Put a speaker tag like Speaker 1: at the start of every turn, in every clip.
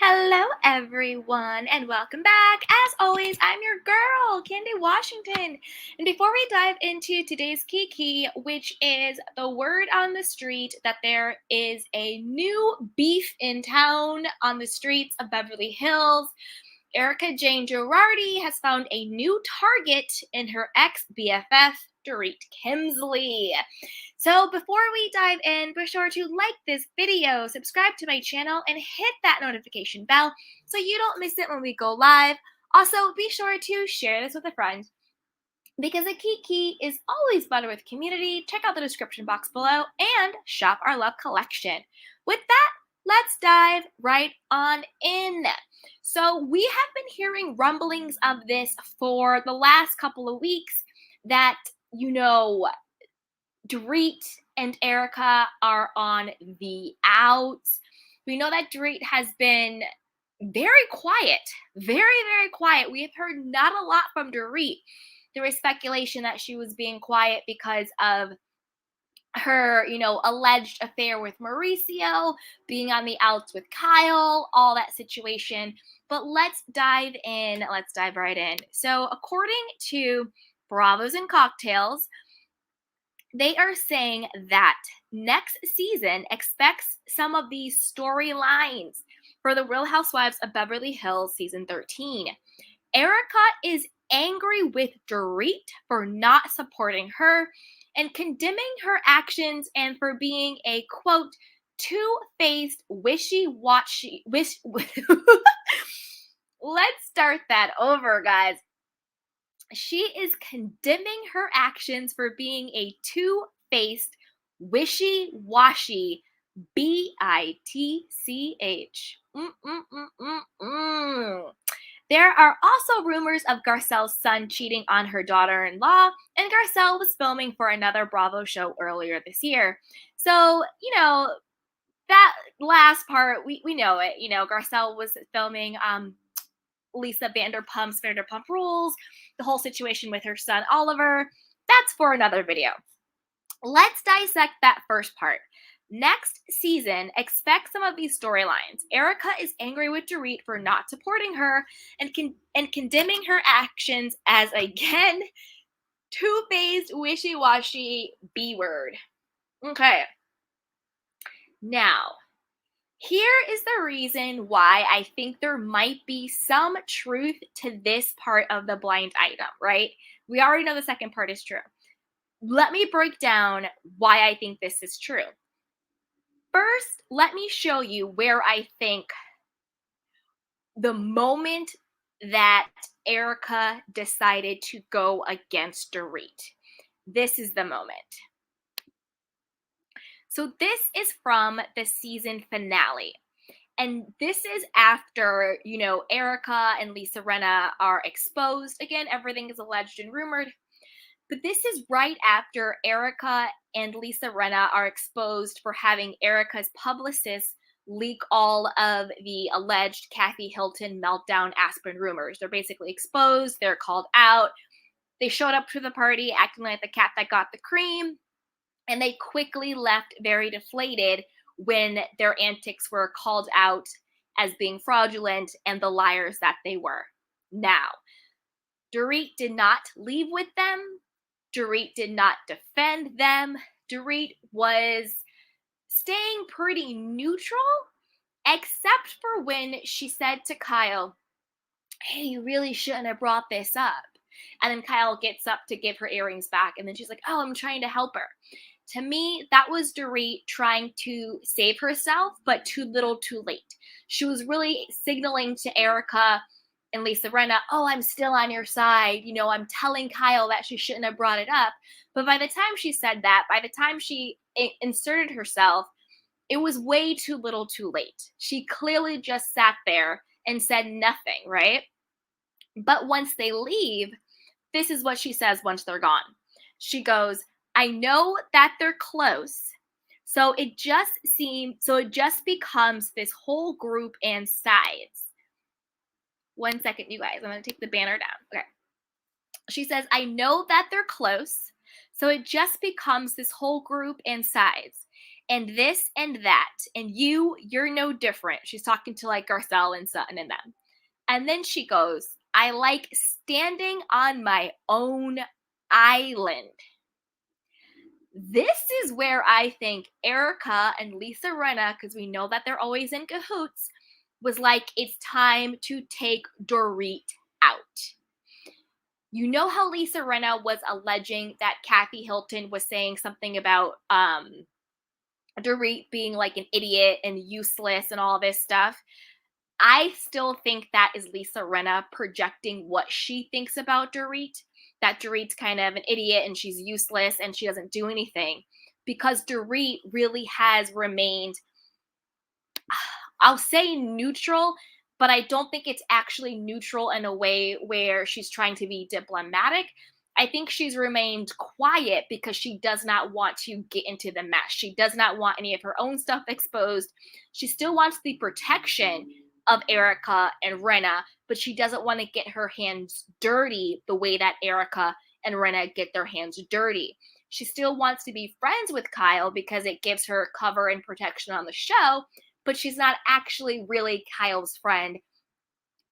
Speaker 1: Hello, everyone, and welcome back. As always, I'm your girl, Candy Washington. And before we dive into today's Kiki, which is the word on the street that there is a new beef in town on the streets of Beverly Hills, Erika Jayne has found a new target in her ex BFF, Dorit Kemsley. So before we dive in, be sure to like this video, subscribe to my channel, and hit that notification bell so you don't miss it when we go live. Also, be sure to share this with a friend because a Kiki is always better with community. Check out the description box below and shop our love collection. With that, let's dive right on in. So we have been hearing rumblings of this for the last couple of weeks that, Dorit and Erika are on the outs. We know that Dorit has been very quiet, very quiet. We have heard not a lot from Dorit. There was speculation that she was being quiet because of her, alleged affair with Mauricio, being on the outs with Kyle, all that situation. But let's dive in. Let's dive right in. So, according to Bravos and Cocktails, they are saying that next season expects some of these storylines for the Real Housewives of Beverly Hills season 13. Erika is angry with Dorit for not supporting her and condemning her actions and for being a, quote, two-faced, wishy-washy. Let's start that over, guys. She is condemning her actions for being a two-faced, wishy-washy bitch. There are also rumors of Garcelle's son cheating on her daughter-in-law, and Garcelle was filming for another Bravo show earlier this year. So, that last part, we know it. Garcelle was filming Lisa Vanderpump Rules, the whole situation with her son Oliver. That's for another video. Let's dissect that first part. Next season, expect some of these storylines. Erika is angry with Dorit for not supporting her and condemning her actions as, again, two-faced, wishy-washy B-word. Okay. Now, here is the reason why I think there might be some truth to this part of the blind item, right? We already know the second part is true. Let me break down why I think this is true. First, let me show you where I think the moment that Erika decided to go against Dorit. This is the moment. So this is from the season finale. And this is after, Erika and Lisa Rinna are exposed. Again, everything is alleged and rumored. But this is right after Erika and Lisa Rinna are exposed for having Erika's publicist leak all of the alleged Kathy Hilton meltdown Aspen rumors. They're basically exposed. They're called out. They showed up to the party acting like the cat that got the cream. And they quickly left very deflated when their antics were called out as being fraudulent and the liars that they were. Now, Dorit did not leave with them. Dorit did not defend them. Dorit was staying pretty neutral, except for when she said to Kyle, hey, you really shouldn't have brought this up. And then Kyle gets up to give her earrings back. And then she's like, oh, I'm trying to help her. To me, that was Dorit trying to save herself, but too little too late. She was really signaling to Erika and Lisa Rinna, oh, I'm still on your side. I'm telling Kyle that she shouldn't have brought it up. But by the time she said that, by the time she inserted herself, it was way too little too late. She clearly just sat there and said nothing, right? But once they leave, this is what she says once they're gone. She goes, I know that they're close. So it just becomes this whole group and sides. 1 second, you guys. I'm going to take the banner down. Okay. She says, I know that they're close. So it just becomes this whole group and sides. and this and that. And you're no different. She's talking to like Garcelle and Sutton and them. And then she goes, I like standing on my own island. This is where I think Erika and Lisa Rinna, because we know that they're always in cahoots, was like, it's time to take Dorit out. You know how Lisa Rinna was alleging that Kathy Hilton was saying something about Dorit being like an idiot and useless and all this stuff? I still think that is Lisa Rinna projecting what she thinks about Dorit, that Dorit's kind of an idiot and she's useless and she doesn't do anything, because Dorit really has remained, I'll say neutral, but I don't think it's actually neutral in a way where she's trying to be diplomatic. I think she's remained quiet because she does not want to get into the mess. She does not want any of her own stuff exposed. She still wants the protection of Erika and Rinna, but she doesn't want to get her hands dirty the way that Erika and Rinna get their hands dirty. She still wants to be friends with Kyle because it gives her cover and protection on the show, but she's not actually really Kyle's friend.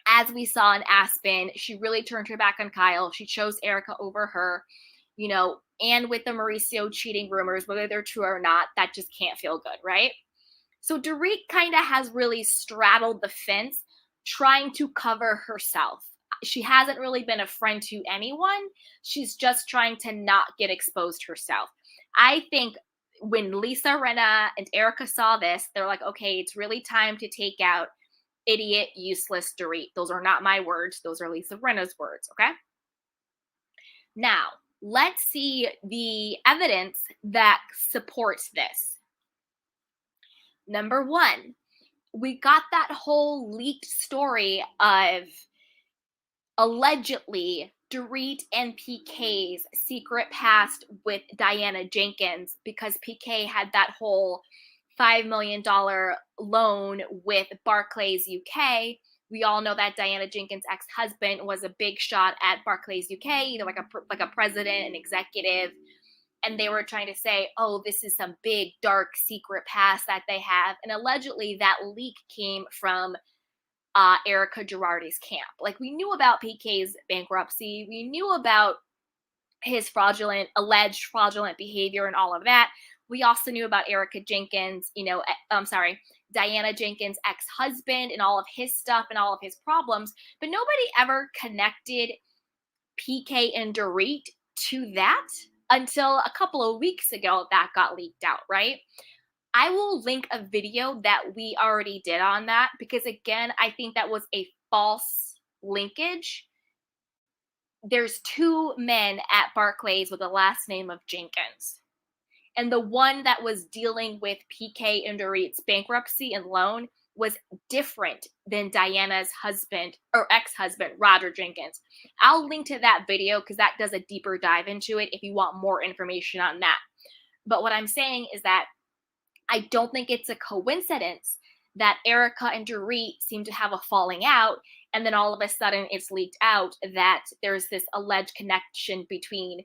Speaker 1: As we saw in Aspen, she really turned her back on Kyle. She chose Erika over her, and with the Mauricio cheating rumors, whether they're true or not, that just can't feel good, right? So Dorit kind of has really straddled the fence trying to cover herself. She hasn't really been a friend to anyone. She's just trying to not get exposed herself. I think when Lisa Rinna and Erika saw this, they're like, okay, it's really time to take out idiot, useless Dorit. Those are not my words. Those are Lisa Rinna's words, okay? Now, let's see the evidence that supports this. Number one, we got that whole leaked story of allegedly Dorit and PK's secret past with Diana Jenkins, because PK had that whole $5 million loan with Barclays UK. We all know that Diana Jenkins' ex-husband was a big shot at Barclays UK, either like a president, an executive, and they were trying to say, oh, this is some big, dark, secret past that they have. And allegedly that leak came from Erika Girardi's camp. Like, we knew about PK's bankruptcy. We knew about his alleged fraudulent behavior and all of that. We also knew about Erika Jenkins, Diana Jenkins' ex-husband and all of his stuff and all of his problems. But nobody ever connected PK and Dorit to that until a couple of weeks ago that got leaked out, right? I will link a video that we already did on that because, again, I think that was a false linkage. There's two men at Barclays with the last name of Jenkins. And the one that was dealing with PK and Dorit's bankruptcy and loan was different than Diana's husband or ex-husband, Roger Jenkins. I'll link to that video because that does a deeper dive into it if you want more information on that. But what I'm saying is that I don't think it's a coincidence that Erika and Dorit seem to have a falling out, and then all of a sudden it's leaked out that there's this alleged connection between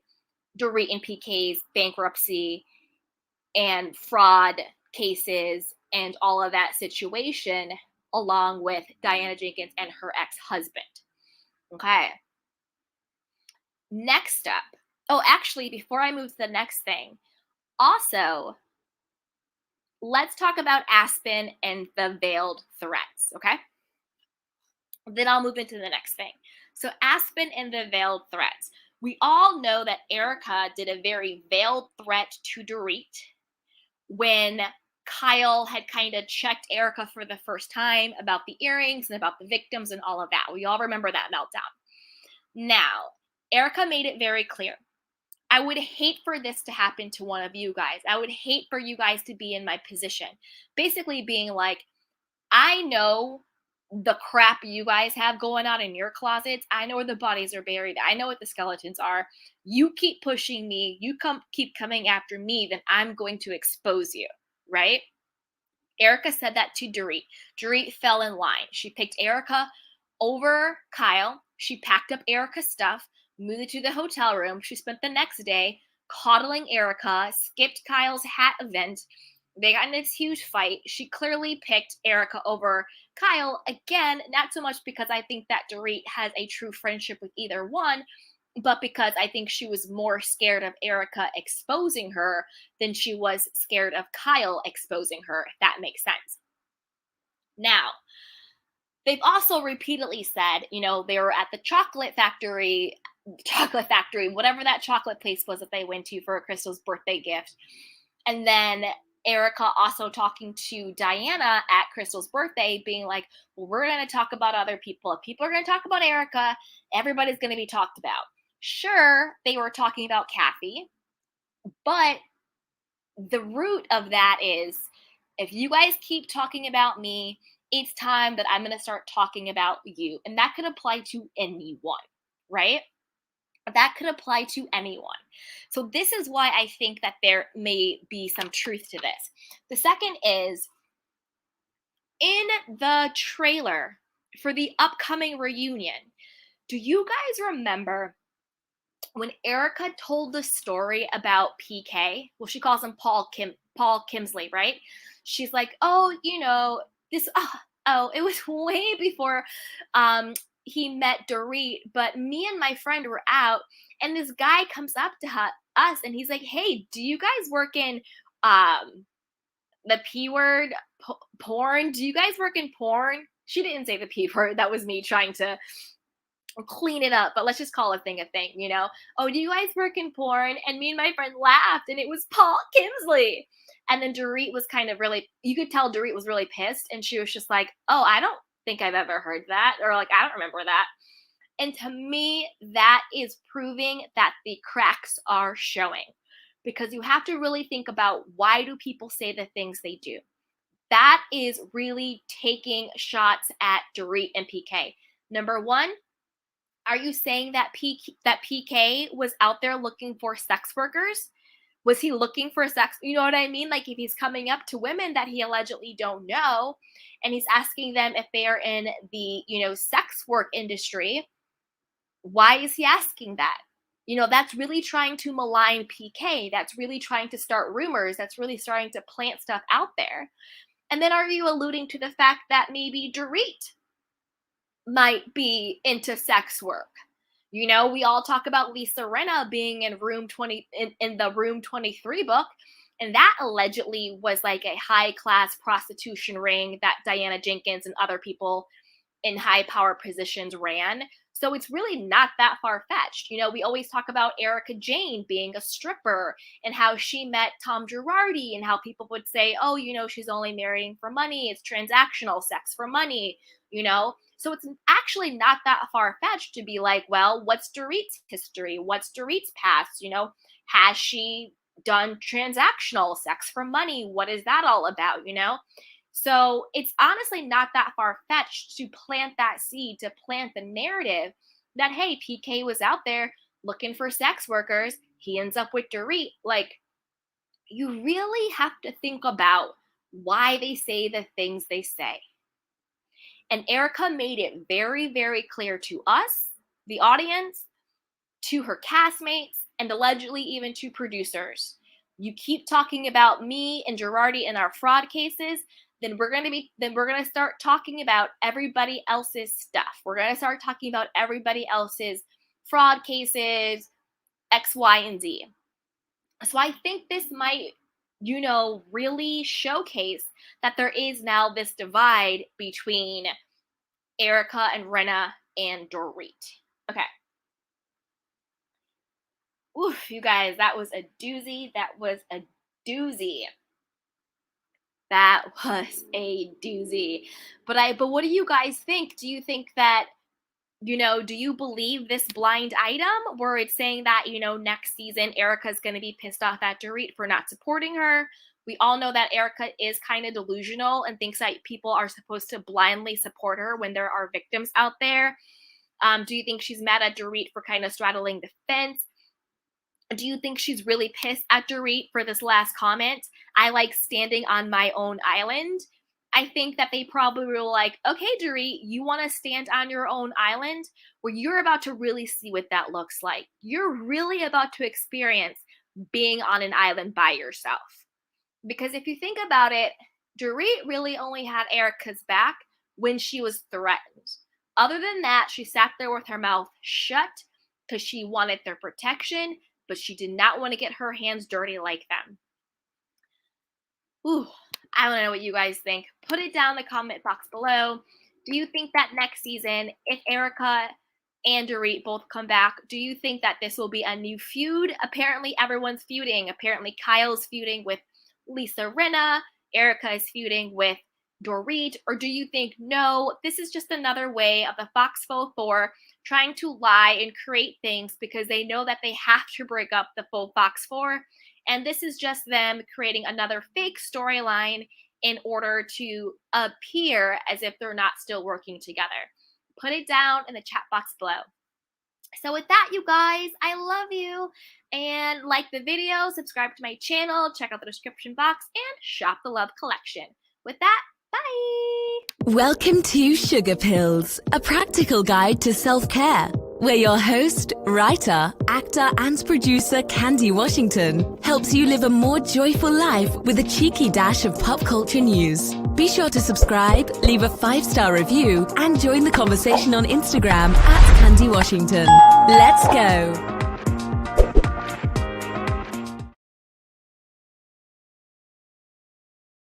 Speaker 1: Dorit and PK's bankruptcy and fraud cases and all of that situation, along with Diana Jenkins and her ex-husband. Okay. Next up. Oh, actually, before I move to the next thing, also, let's talk about Aspen and the veiled threats, okay? Then I'll move into the next thing. So Aspen and the veiled threats. We all know that Erika did a very veiled threat to Dorit when Kyle had kind of checked Erika for the first time about the earrings and about the victims and all of that. We all remember that meltdown. Now, Erika made it very clear. I would hate for this to happen to one of you guys. I would hate for you guys to be in my position. Basically being like, I know the crap you guys have going on in your closets. I know where the bodies are buried. I know what the skeletons are. You keep pushing me. You keep coming after me, then I'm going to expose you, right? Erika said that to Dorit. Dorit fell in line. She picked Erika over Kyle. She packed up Erika's stuff, moved it to the hotel room. She spent the next day coddling Erika, skipped Kyle's hat event, They got in this huge fight. She clearly picked Erika over Kyle. Again, not so much because I think that Dorit has a true friendship with either one, but because I think she was more scared of Erika exposing her than she was scared of Kyle exposing her, if that makes sense. Now, they've also repeatedly said, they were at the chocolate factory, whatever that chocolate place was that they went to for Crystal's birthday gift. And then Erika also talking to Diana at Crystal's birthday, being like, well, we're going to talk about other people. If people are going to talk about Erika, everybody's going to be talked about. Sure, they were talking about Kathy, but the root of that is if you guys keep talking about me, it's time that I'm going to start talking about you. And that could apply to anyone, right? That could apply to anyone. So, this is why I think that there may be some truth to this. The second is in the trailer for the upcoming reunion. Do you guys remember when Erika told the story about PK? Well, she calls him Paul Kemsley, right? She's like, oh, this. It was way before he met Dorit, but me and my friend were out, and this guy comes up to us, and he's like, hey, do you guys work in the P word porn? Do you guys work in porn? She didn't say the P word. That was me trying to clean it up, but let's just call a thing a thing, Oh, do you guys work in porn? And me and my friend laughed, and it was Paul Kemsley. And then Dorit was kind of really, you could tell Dorit was really pissed, and she was just like, oh, I don't think I've ever heard that, or like, I don't remember that. And to me, that is proving that the cracks are showing, because you have to really think about, why do people say the things they do? That is really taking shots at Dorit and PK. Number one, are you saying that PK was out there looking for sex workers? Was he looking for sex? You know what I mean? Like, if he's coming up to women that he allegedly don't know, and he's asking them if they are in the, sex work industry, why is he asking that? That's really trying to malign PK. That's really trying to start rumors. That's really starting to plant stuff out there. And then are you alluding to the fact that maybe Dorit might be into sex work? We all talk about Lisa Rinna being in room 20 in the room 23 book, and that allegedly was like a high class prostitution ring that Diana Jenkins and other people in high power positions ran. So it's really not that far fetched. We always talk about Erika Jayne being a stripper and how she met Tom Girardi, and how people would say, oh, she's only marrying for money. It's transactional sex for money, So it's actually not that far fetched to be like, well, what's Dorit's history? What's Dorit's past? Has she done transactional sex for money? What is that all about? So it's honestly not that far fetched to plant that seed, to plant the narrative that, hey, PK was out there looking for sex workers. He ends up with Dorit. Like, you really have to think about why they say the things they say. And Erika made it very, very clear to us, the audience, to her castmates, and allegedly even to producers. You keep talking about me and Girardi in our fraud cases, then we're going to start talking about everybody else's stuff. We're going to start talking about everybody else's fraud cases, X, Y, and Z. So I think this might, really showcase that there is now this divide between Erika and Rinna and Dorit. Okay. Oof, you guys, that was a doozy. That was a doozy. That was a doozy. But what do you guys think? Do you think that, do you believe this blind item where it's saying that, next season Erika's going to be pissed off at Dorit for not supporting her? We all know that Erika is kind of delusional and thinks that people are supposed to blindly support her when there are victims out there. Do you think she's mad at Dorit for kind of straddling the fence? Do you think she's really pissed at Dorit for this last comment? I like standing on my own island. I think that they probably were like, okay, Dorit, you want to stand on your own island? Well, you're about to really see what that looks like. You're really about to experience being on an island by yourself. Because if you think about it, Dorit really only had Erika's back when she was threatened. Other than that, she sat there with her mouth shut because she wanted their protection, but she did not want to get her hands dirty like them. Ooh, I don't know what you guys think. Put it down in the comment box below. Do you think that next season, if Erika and Dorit both come back, do you think that this will be a new feud? Apparently, everyone's feuding. Apparently, Kyle's feuding with Lisa Rinna. Erika is feuding with Dorit. Or do you think, no, this is just another way of the Foxful 4 trying to lie and create things because they know that they have to break up the full Fox 4? And this is just them creating another fake storyline in order to appear as if they're not still working together. Put it down in the chat box below. So with that, you guys, I love you. And like the video, subscribe to my channel, check out the description box, and shop the Love collection. With that, bye!
Speaker 2: Welcome to Sugar Pills, a practical guide to self-care, where your host, writer, actor, and producer Candy Washington helps you live a more joyful life with a cheeky dash of pop culture news. Be sure to subscribe, leave a 5-star review, and join the conversation on Instagram @Candy Washington. Let's go!